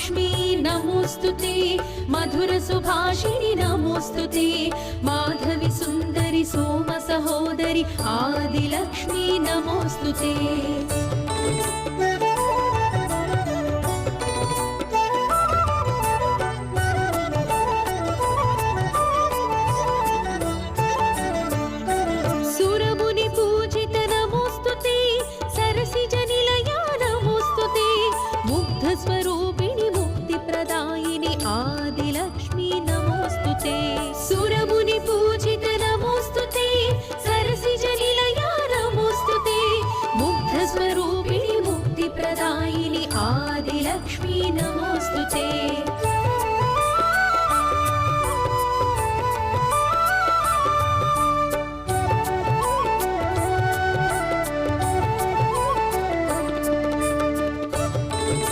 कामाक्ष्मी नमोस्तुते मधुर सुभाषिणि नमोस्तुते माधवी सुंदरी सोम सहोदरी आदिलक्ष्मी नमोस्तुते स्वरूपिणि मुक्तिप्रदायिनि आदिलक्ष्मी नमोस्तुते सुरमुनि पूजित नमोस्तुते सरसिजनिलया नमोस्तुते मुग्ध स्वरूपिणि मुक्तिप्रदायिनि आदिलक्ष्मी नमोस्तुते